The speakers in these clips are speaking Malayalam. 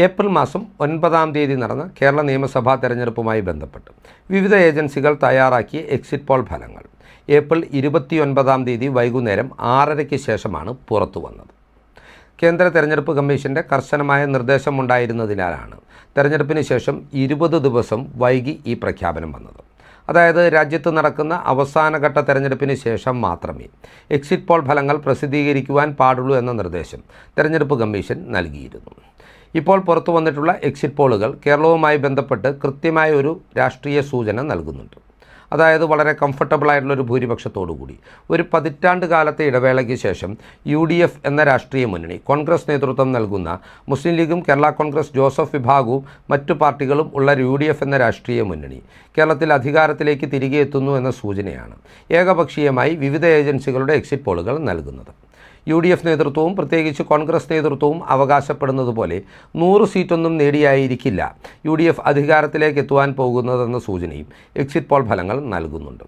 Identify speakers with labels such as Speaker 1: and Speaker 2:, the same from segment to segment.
Speaker 1: ഏപ്രിൽ മാസം 9-ാം തീയതി നടന്ന കേരള നിയമസഭാ തെരഞ്ഞെടുപ്പുമായി ബന്ധപ്പെട്ട് വിവിധ ഏജൻസികൾ തയ്യാറാക്കിയ എക്സിറ്റ് പോൾ ഫലങ്ങൾ ഏപ്രിൽ 29-ാം തീയതി വൈകുന്നേരം 6:30-ക്ക് ശേഷമാണ് പുറത്തു വന്നത്. കേന്ദ്ര തെരഞ്ഞെടുപ്പ് കമ്മീഷൻ്റെ കർശനമായ നിർദ്ദേശമുണ്ടായിരുന്നതിനാലാണ് തെരഞ്ഞെടുപ്പിന് ശേഷം 20 ദിവസം വൈകി ഈ പ്രഖ്യാപനം വന്നത്. അതായത് രാജ്യത്ത് നടക്കുന്ന അവസാനഘട്ട തെരഞ്ഞെടുപ്പിന് ശേഷം മാത്രമേ എക്സിറ്റ് പോൾ ഫലങ്ങൾ പ്രസിദ്ധീകരിക്കുവാൻ പാടുള്ളൂ എന്ന നിർദ്ദേശം തെരഞ്ഞെടുപ്പ് കമ്മീഷൻ നൽകിയിരുന്നു. ഇപ്പോൾ പുറത്തു വന്നിട്ടുള്ള എക്സിറ്റ് പോളുകൾ കേരളവുമായി ബന്ധപ്പെട്ട് കൃത്യമായ ഒരു രാഷ്ട്രീയ സൂചന നൽകുന്നുണ്ട്. അതായത് വളരെ കംഫർട്ടബിളായിട്ടുള്ളൊരു ഭൂരിപക്ഷത്തോടുകൂടി ഒരു പതിറ്റാണ്ട് കാലത്തെ ഇടവേളയ്ക്ക് ശേഷം UDF എന്ന രാഷ്ട്രീയ മുന്നണി, കോൺഗ്രസ് നേതൃത്വം നൽകുന്ന മുസ്ലിം ലീഗും കേരള കോൺഗ്രസ് ജോസഫ് വിഭാഗവും മറ്റു പാർട്ടികളും ഉള്ള UDF എന്ന രാഷ്ട്രീയ മുന്നണി കേരളത്തിൽ അധികാരത്തിലേക്ക് തിരികെ എത്തുന്നു എന്ന സൂചനയാണ് ഏകപക്ഷീയമായി വിവിധ ഏജൻസികളുടെ എക്സിറ്റ് പോളുകൾ നൽകുന്നത്. UDF നേതൃത്വവും പ്രത്യേകിച്ച് കോൺഗ്രസ് നേതൃത്വവും അവകാശപ്പെടുന്നത് പോലെ 100 സീറ്റൊന്നും നേടിയായിരിക്കില്ല UDF അധികാരത്തിലേക്ക് എത്തുവാൻ പോകുന്നതെന്ന സൂചനയും എക്സിറ്റ് പോൾ ഫലങ്ങൾ നൽകുന്നുണ്ട്.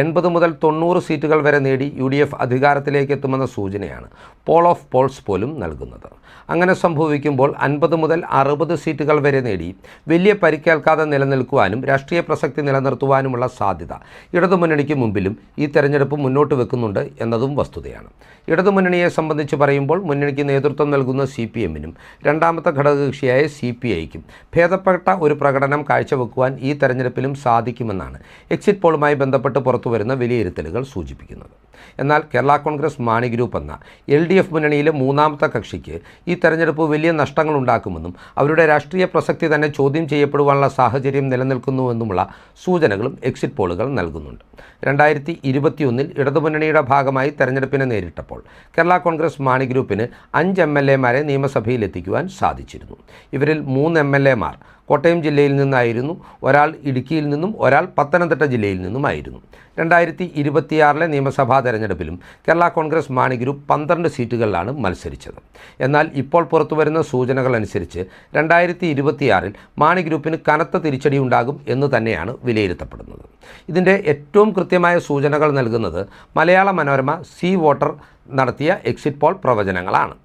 Speaker 1: 80 മുതൽ 90 സീറ്റുകൾ വരെ നേടി UDF അധികാരത്തിലേക്ക് എത്തുമെന്ന സൂചനയാണ് പോൾ ഓഫ് പോൾസ് പോലും നൽകുന്നത്. അങ്ങനെ സംഭവിക്കുമ്പോൾ 50 മുതൽ 60 സീറ്റുകൾ വരെ നേടി വലിയ പരിക്കേൽക്കാതെ നിലനിൽക്കുവാനും രാഷ്ട്രീയ പ്രസക്തി നിലനിർത്തുവാനുമുള്ള സാധ്യത ഇടതുമുന്നണിക്ക് മുമ്പിലും ഈ തെരഞ്ഞെടുപ്പ് മുന്നോട്ട് വെക്കുന്നുണ്ട് എന്നതും വസ്തുതയാണ്. ഇടതുമുന്നണിയെ സംബന്ധിച്ച് പറയുമ്പോൾ മുന്നണിക്ക് നേതൃത്വം നൽകുന്ന CPM-നും രണ്ടാമത്തെ ഘടകകക്ഷിയായ CPI-ക്കും ഭേദപ്പെട്ട ഒരു പ്രകടനം കാഴ്ചവെക്കുവാൻ ഈ തെരഞ്ഞെടുപ്പിലും സാധിക്കുമെന്നാണ് എക്സിറ്റ് പോളുമായി ബന്ധപ്പെട്ട് പുറത്തുവരുന്ന വിലയിരുത്തലുകൾ സൂചിപ്പിക്കുന്നത്. എന്നാൽ കേരള കോൺഗ്രസ് മാണി ഗ്രൂപ്പ് എന്ന LDF മുന്നണിയിലെ മൂന്നാമത്തെ കക്ഷിക്ക് ഈ തെരഞ്ഞെടുപ്പ് വലിയ നഷ്ടങ്ങളുണ്ടാക്കുമെന്നും അവരുടെ രാഷ്ട്രീയ പ്രസക്തി തന്നെ ചോദ്യം ചെയ്യപ്പെടുവാനുള്ള സാഹചര്യം നിലനിൽക്കുന്നുവെന്നുമുള്ള സൂചനകളും എക്സിറ്റ് പോളുകൾ നൽകുന്നുണ്ട്. 2021 ഇടതുമുന്നണിയുടെ ഭാഗമായി തെരഞ്ഞെടുപ്പിനെ നേരിട്ടപ്പോൾ കേരള കോൺഗ്രസ് മാണി ഗ്രൂപ്പിന് 5 MLA-മാരെ നിയമസഭയിലെത്തിക്കുവാൻ സാധിച്ചിരുന്നു. ഇവരിൽ 3 MLA-മാർ കോട്ടയം ജില്ലയിൽ നിന്നായിരുന്നു, ഒരാൾ ഇടുക്കിയിൽ നിന്നും ഒരാൾ പത്തനംതിട്ട ജില്ലയിൽ നിന്നുമായിരുന്നു. 2026 നിയമസഭാ തെരഞ്ഞെടുപ്പിലും കേരള കോൺഗ്രസ് മാണി ഗ്രൂപ്പ് 12 സീറ്റുകളിലാണ് മത്സരിച്ചത്. എന്നാൽ ഇപ്പോൾ പുറത്തുവരുന്ന സൂചനകൾ അനുസരിച്ച് 2026 മാണി ഗ്രൂപ്പിന് കനത്ത തിരിച്ചടി ഉണ്ടാകും എന്ന് തന്നെയാണ് വിലയിരുത്തപ്പെടുന്നത്. ഇതിൻ്റെ ഏറ്റവും കൃത്യമായ സൂചനകൾ നൽകുന്നത് മലയാള മനോരമ സീ വോട്ടർ നടത്തിയ എക്സിറ്റ് പോൾ പ്രവചനങ്ങളാണ്.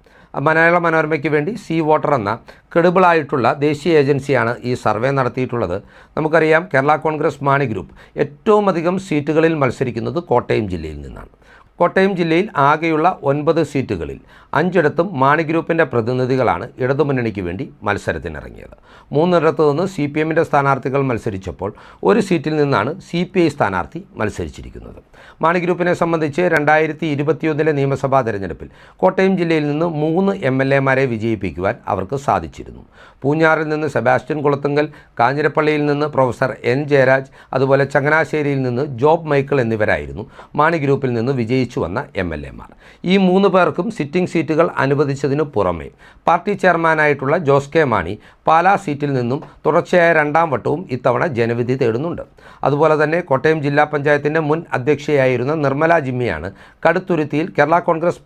Speaker 1: മലയാള മനോരമയ്ക്ക് വേണ്ടി സീ വോട്ടർ എന്ന ക്രെഡിബിളായിട്ടുള്ള ദേശീയ ഏജൻസിയാണ് ഈ സർവേ നടത്തിയിട്ടുള്ളത്. നമുക്കറിയാം കേരള കോൺഗ്രസ് മാണി ഗ്രൂപ്പ് ഏറ്റവും അധികം സീറ്റുകളിൽ മത്സരിക്കുന്നത് കോട്ടയം ജില്ലയിൽ നിന്നാണ്. കോട്ടയം ജില്ലയിൽ ആകെയുള്ള 9 സീറ്റുകളിൽ 5 മാണി ഗ്രൂപ്പിൻ്റെ പ്രതിനിധികളാണ് ഇടതുമുന്നണിക്ക് വേണ്ടി മത്സരത്തിനിറങ്ങിയത്. 3 നിന്ന് CPM-ൻ്റെ സ്ഥാനാർത്ഥികൾ മത്സരിച്ചപ്പോൾ 1 സീറ്റിൽ നിന്നാണ് CPI സ്ഥാനാർത്ഥി മത്സരിച്ചിരിക്കുന്നത്. മാണി ഗ്രൂപ്പിനെ സംബന്ധിച്ച് 2021 നിയമസഭാ തെരഞ്ഞെടുപ്പിൽ കോട്ടയം ജില്ലയിൽ നിന്ന് 3 MLA-മാരെ വിജയിപ്പിക്കുവാൻ അവർക്ക് സാധിച്ചിരുന്നു. പൂഞ്ഞാറിൽ നിന്ന് സെബാസ്റ്റ്യൻ കുളത്തുങ്കൽ, കാഞ്ഞിരപ്പള്ളിയിൽ നിന്ന് പ്രൊഫസർ N. ജയരാജ്, അതുപോലെ ചങ്ങനാശ്ശേരിയിൽ നിന്ന് ജോബ് മൈക്കിൾ എന്നിവരായിരുന്നു മാണി ഗ്രൂപ്പിൽ നിന്ന് വിജയിച്ചു വന്ന MLA-മാർ. ഈ 3 പേർക്കും സിറ്റിംഗ് സീറ്റുകൾ അനുവദിച്ചതിനു പുറമെ പാർട്ടി ചെയർമാനായിട്ടുള്ള ജോസ് കെ മാണി പാലാ സീറ്റിൽ നിന്നും തുടർച്ചയായ 2ാം വട്ടവും ഇത്തവണ ജനവിധി തേടുന്നുണ്ട്. അതുപോലെ തന്നെ കോട്ടയം ജില്ലാ പഞ്ചായത്തിൻ്റെ മുൻ അധ്യക്ഷയായിരുന്ന നിർമ്മല ജിമ്മിയാണ് കടുത്തുരുത്തിയിൽ കേരള കോൺഗ്രസ്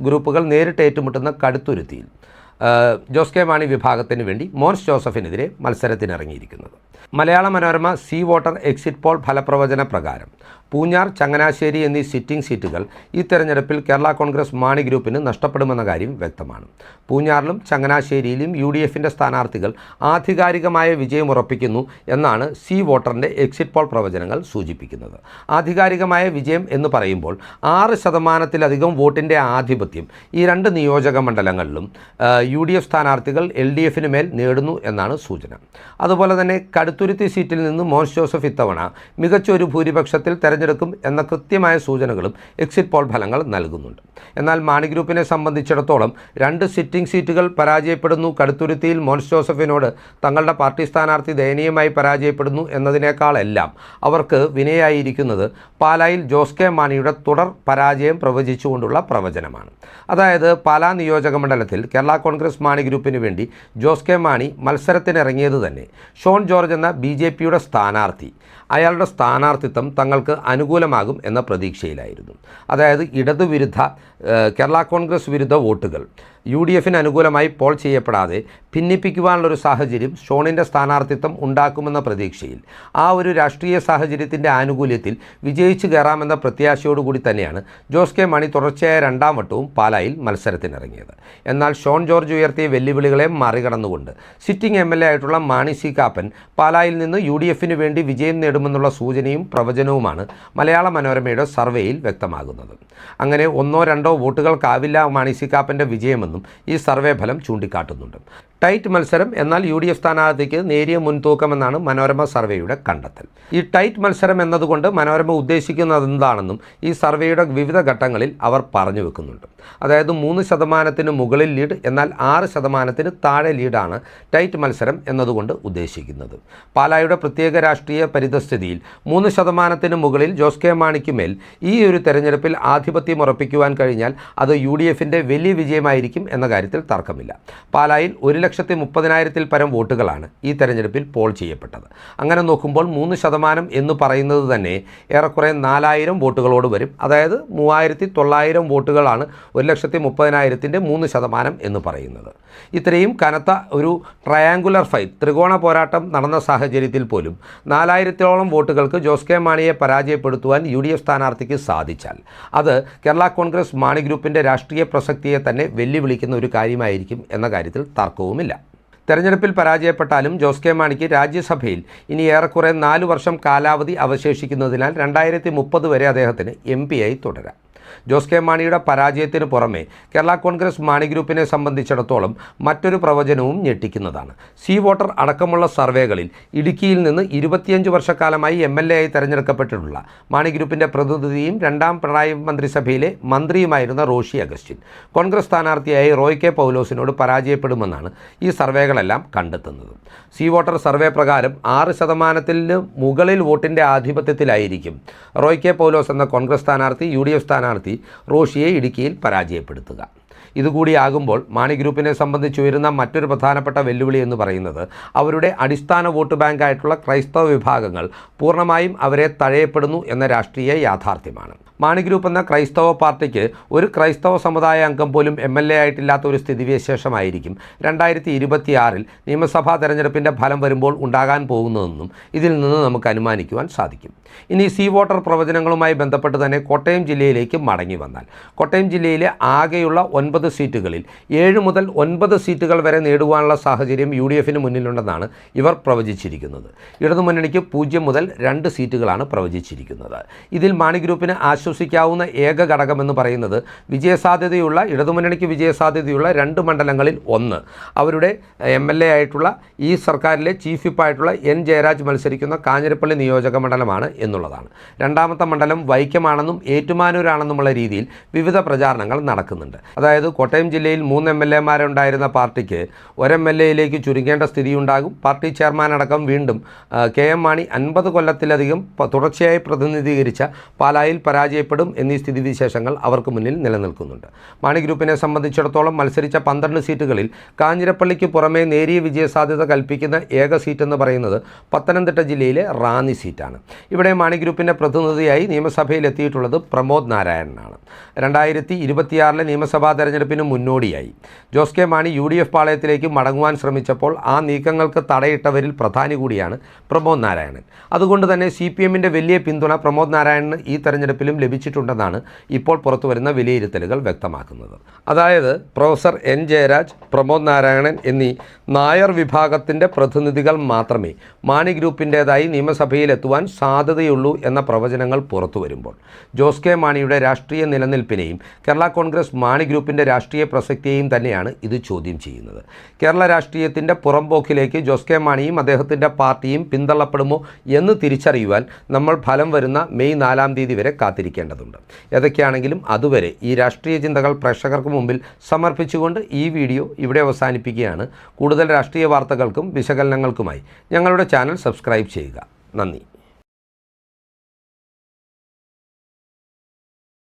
Speaker 1: ഗ്രൂപ്പുകൾ നേരിട്ട് ഏറ്റുമുട്ടുന്ന കടുത്തുരുത്തിയിൽ ജോസ് കെ മാണി വിഭാഗത്തിന് വേണ്ടി മോൻസ് ജോസഫിനെതിരെ മത്സരത്തിനിറങ്ങിയിരിക്കുന്നത്. മലയാള മനോരമ സീ വോട്ടർ എക്സിറ്റ് പോൾ ഫലപ്രവചന പ്രകാരം പൂഞ്ഞാർ, ചങ്ങനാശ്ശേരി എന്നീ സിറ്റിംഗ് സീറ്റുകൾ ഈ തെരഞ്ഞെടുപ്പിൽ കേരള കോൺഗ്രസ് മാണി ഗ്രൂപ്പിന് നഷ്ടപ്പെടുമെന്ന കാര്യം വ്യക്തമാണ്. പൂഞ്ഞാറിലും ചങ്ങനാശ്ശേരിയിലും UDF-ൻ്റെ സ്ഥാനാർത്ഥികൾ ആധികാരികമായ വിജയം ഉറപ്പിക്കുന്നു എന്നാണ് സീ വോട്ടറിൻ്റെ എക്സിറ്റ് പോൾ പ്രവചനങ്ങൾ സൂചിപ്പിക്കുന്നത്. ആധികാരികമായ വിജയം എന്ന് പറയുമ്പോൾ 6% വോട്ടിൻ്റെ ആധിപത്യം ഈ 2 നിയോജക മണ്ഡലങ്ങളിലും UDF സ്ഥാനാർത്ഥികൾ LDF-ന് മേൽ നേടുന്നു എന്നാണ് സൂചന. അതുപോലെ തന്നെ കടുത്തുരുത്തി സീറ്റിൽ നിന്ന് മോൻസ് ജോസഫ് ഇത്തവണ മികച്ച ഒരു ഭൂരിപക്ഷത്തിൽ തെരഞ്ഞെടുക്കും എന്ന കൃത്യമായ സൂചനകളും എക്സിറ്റ് പോൾ ഫലങ്ങൾ നൽകുന്നുണ്ട്. എന്നാൽ മാണി ഗ്രൂപ്പിനെ സംബന്ധിച്ചിടത്തോളം 2 സിറ്റിംഗ് സീറ്റുകൾ പരാജയപ്പെടുന്നു. കടുത്തുരുത്തിയിൽ മോൻസ് ജോസഫിനോട് തങ്ങളുടെ പാർട്ടി സ്ഥാനാർത്ഥി ദയനീയമായി പരാജയപ്പെടുന്നു എന്നതിനേക്കാളെല്ലാം അവർക്ക് വിനയായിരിക്കുന്നത് പാലായിൽ ജോസ് കെ മാണിയുടെ തുടർ പരാജയം പ്രവചിച്ചുകൊണ്ടുള്ള പ്രവചനമാണ്. അതായത് പാലാ നിയോജക മണ്ഡലത്തിൽ കേരള കോൺഗ്രസ് മാണി ഗ്രൂപ്പിന് വേണ്ടി ജോസ് കെ മാണി മത്സരത്തിനിറങ്ങിയത് തന്നെ ഷോൺ ജോർജ് എന്ന BJP-യുടെ സ്ഥാനാർത്ഥി അയാളുടെ സ്ഥാനാർത്ഥിത്വം തങ്ങൾക്ക് അനുകൂലമാകും എന്ന പ്രതീക്ഷയിലായിരുന്നു. അതായത് ഇടതുവിരുദ്ധ കേരള കോൺഗ്രസ് വിരുദ്ധ വോട്ടുകൾ UDFന് അനുകൂലമായി പോൾ ചെയ്യപ്പെടാതെ ഭിന്നിപ്പിക്കുവാനുള്ളൊരു സാഹചര്യം ഷോണിൻ്റെ സ്ഥാനാർത്ഥിത്വം ഉണ്ടാക്കുമെന്ന പ്രതീക്ഷയിൽ ആ ഒരു രാഷ്ട്രീയ സാഹചര്യത്തിൻ്റെ ആനുകൂല്യത്തിൽ വിജയിച്ചു കയറാമെന്ന പ്രത്യാശയോടുകൂടി തന്നെയാണ് ജോസ് കെ മാണി തുടർച്ചയായ രണ്ടാം വട്ടവും പാലായിൽ മത്സരത്തിനിറങ്ങിയത്. എന്നാൽ ഷോൺ ജോർജ് ഉയർത്തിയ വെല്ലുവിളികളെ മറികടന്നുകൊണ്ട് സിറ്റിംഗ് MLA ആയിട്ടുള്ള മാണി സി കാപ്പൻ പാലായിൽ നിന്ന് UDFന് വേണ്ടി വിജയം നേടുമെന്നുള്ള സൂചനയും പ്രവചനവുമാണ് മലയാള മനോരമയുടെ സർവേയിൽ വ്യക്തമാകുന്നത്. അങ്ങനെ 1-2 വോട്ടുകൾക്കാവില്ല മാണി സി കാപ്പൻ്റെ വിജയമെന്നും ഈ സർവേ ഫലം ചൂണ്ടിക്കാട്ടുന്നുണ്ട്. ടൈറ്റ് മത്സരം, എന്നാൽ UDF സ്ഥാനാർത്ഥിക്ക് നേരിയ മുൻതൂക്കമെന്നാണ് മനോരമ സർവേയുടെ കണ്ടെത്തൽ. ഈ ടൈറ്റ് മത്സരം എന്നതുകൊണ്ട് മനോരമ ഉദ്ദേശിക്കുന്നത് എന്താണെന്നും ഈ സർവേയുടെ വിവിധ ഘട്ടങ്ങളിൽ അവർ പറഞ്ഞു വെക്കുന്നുണ്ട്. അതായത് 3% മുകളിൽ ലീഡ്, എന്നാൽ 6% താഴെ ലീഡാണ് ടൈറ്റ് മത്സരം എന്നതുകൊണ്ട് ഉദ്ദേശിക്കുന്നത്. പാലായുടെ പ്രത്യേക രാഷ്ട്രീയ പരിതസ്ഥിതിയിൽ 3% മുകളിൽ ജോസ് കെ മാണിക്ക് മേൽ ഈ ഒരു തെരഞ്ഞെടുപ്പിൽ ആധിപത്യം ഉറപ്പിക്കുവാൻ കഴിഞ്ഞാൽ അത് UDFൻ്റെ വലിയ വിജയമായിരിക്കും എന്ന കാര്യത്തിൽ തർക്കമില്ല. പാലായിൽ 1,30,000 പരം വോട്ടുകളാണ് ഈ തെരഞ്ഞെടുപ്പിൽ പോൾ ചെയ്യപ്പെട്ടത്. അങ്ങനെ നോക്കുമ്പോൾ 3% എന്ന് പറയുന്നത് തന്നെ ഏറെക്കുറെ 4,000 വോട്ടുകളോട് വരും. അതായത് 3,900 വോട്ടുകളാണ് 1,30,000-ൻ്റെ 3% എന്ന് പറയുന്നത്. ഇത്രയും കനത്ത ഒരു ട്രയാങ്കുലർ ഫൈറ്റ്, ത്രികോണ പോരാട്ടം നടന്ന സാഹചര്യത്തിൽ പോലും 4,000-ഓളം വോട്ടുകൾക്ക് ജോസ് കെ മാണിയെ പരാജയപ്പെടുത്തുവാൻ UDF സ്ഥാനാർത്ഥിക്ക് സാധിച്ചാൽ അത് കേരള കോൺഗ്രസ് മാണി ഗ്രൂപ്പിൻ്റെ രാഷ്ട്രീയ പ്രസക്തിയെ തന്നെ വെല്ലുവിളിക്കുന്ന ഒരു കാര്യമായിരിക്കും എന്ന കാര്യത്തിൽ തർക്കവുമില്ല. തെരഞ്ഞെടുപ്പിൽ പരാജയപ്പെട്ടാലും ജോസ് കെ മാണിക്ക് രാജ്യസഭയിൽ ഇനി ഏറെക്കുറെ 4 വർഷം കാലാവധി അവശേഷിക്കുന്നതിനാൽ 2030 വരെ അദ്ദേഹത്തിന് MP ആയി തുടരാം. ജോസ് കെ മാണിയുടെ പരാജയത്തിന് പുറമെ കേരള കോൺഗ്രസ് മാണി ഗ്രൂപ്പിനെ സംബന്ധിച്ചിടത്തോളം മറ്റൊരു പ്രവചനവും ഞെട്ടിക്കുന്നതാണ്. സി വോട്ടർ അടക്കമുള്ള സർവേകളിൽ ഇടുക്കിയിൽ നിന്ന് 25 വർഷക്കാലമായി MLA ആയി തെരഞ്ഞെടുക്കപ്പെട്ടിട്ടുള്ള മാണി ഗ്രൂപ്പിൻ്റെ പ്രതിനിധിയും 2ാം പിണറായി മന്ത്രിസഭയിലെ മന്ത്രിയുമായിരുന്ന റോഷി അഗസ്റ്റിൻ കോൺഗ്രസ് സ്ഥാനാർത്ഥിയായി റോയ് കെ പൗലോസിനോട് പരാജയപ്പെടുമെന്നാണ് ഈ സർവേകളെല്ലാം കണ്ടെത്തുന്നത്. സി വോട്ടർ സർവേ പ്രകാരം 6% മുകളിൽ വോട്ടിൻ്റെ ആധിപത്യത്തിലായിരിക്കും റോയ് കെ പൗലോസ് എന്ന കോൺഗ്രസ് സ്ഥാനാർത്ഥി UDF സ്ഥാനാർത്ഥി റോഷിയെ ഇടുക്കിയിൽ പരാജയപ്പെടുത്തുക. ഇതുകൂടിയാകുമ്പോൾ മാണി ഗ്രൂപ്പിനെ സംബന്ധിച്ച് ഉയരുന്ന മറ്റൊരു പ്രധാനപ്പെട്ട വെല്ലുവിളി എന്ന് പറയുന്നത് അവരുടെ അടിസ്ഥാന വോട്ട് ബാങ്കായിട്ടുള്ള ക്രൈസ്തവ വിഭാഗങ്ങൾ പൂർണ്ണമായും അവരെ തഴയപ്പെടുന്നു എന്ന രാഷ്ട്രീയ യാഥാർത്ഥ്യമാണ്. മാണി ഗ്രൂപ്പ് എന്ന ക്രൈസ്തവ പാർട്ടിക്ക് ഒരു ക്രൈസ്തവ സമുദായ അംഗം പോലും MLA ആയിട്ടില്ലാത്ത ഒരു സ്ഥിതിവിശേഷമായിരിക്കും 2026 നിയമസഭാ തെരഞ്ഞെടുപ്പിൻ്റെ ഫലം വരുമ്പോൾ ഉണ്ടാകാൻ പോകുന്നതെന്നും ഇതിൽ നിന്ന് നമുക്ക് അനുമാനിക്കുവാൻ സാധിക്കും. ഇനി സി വോട്ടർ പ്രവചനങ്ങളുമായി ബന്ധപ്പെട്ട് തന്നെ കോട്ടയം ജില്ലയിലേക്ക് മടങ്ങി വന്നാൽ കോട്ടയം ജില്ലയിലെ ആകെയുള്ള 9 സീറ്റുകളിൽ 7 മുതൽ 9 സീറ്റുകൾ വരെ നേടുവാനുള്ള സാഹചര്യം UDFന് മുന്നിലുണ്ടെന്നാണ് ഇവർ പ്രവചിച്ചിരിക്കുന്നത്. ഇടതുമുന്നണിക്ക് 0 മുതൽ 2 സീറ്റുകളാണ് പ്രവചിച്ചിരിക്കുന്നത്. ഇതിൽ മാണി ഗ്രൂപ്പിന് ആശ്വസിക്കാവുന്ന ഏക ഘടകമെന്ന് പറയുന്നത് വിജയസാധ്യതയുള്ള ഇടതുമുന്നണിക്ക് വിജയസാധ്യതയുള്ള 2 മണ്ഡലങ്ങളിൽ ഒന്ന് അവരുടെ MLA ആയിട്ടുള്ള ഈ സർക്കാരിലെ ചീഫ് വിപ്പായിട്ടുള്ള N ജയരാജ് മത്സരിക്കുന്ന കാഞ്ഞിരപ്പള്ളി നിയോജക മണ്ഡലമാണ് എന്നുള്ളതാണ്. രണ്ടാമത്തെ മണ്ഡലം വൈക്കമാണെന്നും ഏറ്റുമാനൂരാണെന്നുമുള്ള രീതിയിൽ വിവിധ പ്രചാരണങ്ങൾ നടക്കുന്നുണ്ട്. അതായത് കോട്ടയം ജില്ലയിൽ 3 MLA-മാരുണ്ടായിരുന്ന പാർട്ടിക്ക് 1 MLA-യിലേക്ക് ചുരുങ്ങേണ്ട സ്ഥിതിയുണ്ടാകും. പാർട്ടി ചെയർമാൻ അടക്കം വീണ്ടും KM മാണി 50 കൊല്ലത്തിലധികം തുടർച്ചയായി പ്രതിനിധീകരിച്ച പാലായിൽ പരാജയപ്പെടും എന്നീ സ്ഥിതിവിശേഷങ്ങൾ അവർക്ക് മുന്നിൽ നിലനിൽക്കുന്നുണ്ട്. മാണി ഗ്രൂപ്പിനെ സംബന്ധിച്ചിടത്തോളം മത്സരിച്ച 12 സീറ്റുകളിൽ കാഞ്ഞിരപ്പള്ളിക്ക് പുറമെ നേരിയ വിജയസാധ്യത കൽപ്പിക്കുന്ന ഏക സീറ്റെന്ന് പറയുന്നത് പത്തനംതിട്ട ജില്ലയിലെ റാന്നി സീറ്റാണ്. ഇവിടെ മാണി ഗ്രൂപ്പിൻ്റെ പ്രതിനിധിയായി നിയമസഭയിൽ എത്തിയിട്ടുള്ളത് പ്രമോദ് നാരായണനാണ്. 2026 നിയമസഭാ തെരഞ്ഞെടുപ്പിന് മുന്നോടിയായി ജോസ് കെ മാണി UDF പാളയത്തിലേക്ക് മടങ്ങുവാൻ ശ്രമിച്ചപ്പോൾ ആ നീക്കങ്ങൾക്ക് തടയിട്ടവരിൽ പ്രധാനി കൂടിയാണ് പ്രമോദ് നാരായണൻ. അതുകൊണ്ട് തന്നെ CPM-ൻ്റെ വലിയ പിന്തുണ പ്രമോദ് നാരായണന് ഈ തെരഞ്ഞെടുപ്പിലും ലഭിച്ചിട്ടുണ്ടെന്നാണ് ഇപ്പോൾ പുറത്തുവരുന്ന വിലയിരുത്തലുകൾ വ്യക്തമാക്കുന്നത്. അതായത് പ്രൊഫസർ N ജയരാജ്, പ്രമോദ് നാരായണൻ എന്നീ നായർ വിഭാഗത്തിൻ്റെ പ്രതിനിധികൾ മാത്രമേ മാണി ഗ്രൂപ്പിൻ്റേതായി നിയമസഭയിലെത്തുവാൻ സാധ്യതയുള്ളൂ എന്ന പ്രവചനങ്ങൾ പുറത്തു വരുമ്പോൾ ജോസ് കെ മാണിയുടെ രാഷ്ട്രീയ നിലനിൽപ്പിനെയും കേരള കോൺഗ്രസ് മാണി ഗ്രൂപ്പിൻ്റെ രാഷ്ട്രീയ പ്രസക്തിയെയും തന്നെയാണ് ഇത് ചോദ്യം ചെയ്യുന്നത്. കേരള രാഷ്ട്രീയത്തിൻ്റെ പുറംപോക്കിലേക്ക് ജോസ് കെ മാണിയും അദ്ദേഹത്തിൻ്റെ പാർട്ടിയും പിന്തള്ളപ്പെടുമോ എന്ന് തിരിച്ചറിയുവാൻ നമ്മൾ ഫലം വരുന്ന മെയ് 4-ാം തീയതി വരെ കാത്തിരിക്കേണ്ടതുണ്ട്. ഏതൊക്കെയാണെങ്കിലും അതുവരെ ഈ രാഷ്ട്രീയ ചിന്തകൾ പ്രേക്ഷകർക്ക് മുമ്പിൽ സമർപ്പിച്ചുകൊണ്ട് ഈ വീഡിയോ ഇവിടെ അവസാനിപ്പിക്കുകയാണ്. കൂടുതൽ രാഷ്ട്രീയ വാർത്തകൾക്കും വിശകലനങ്ങൾക്കുമായി ഞങ്ങളുടെ ചാനൽ സബ്സ്ക്രൈബ് ചെയ്യുക. നന്ദി.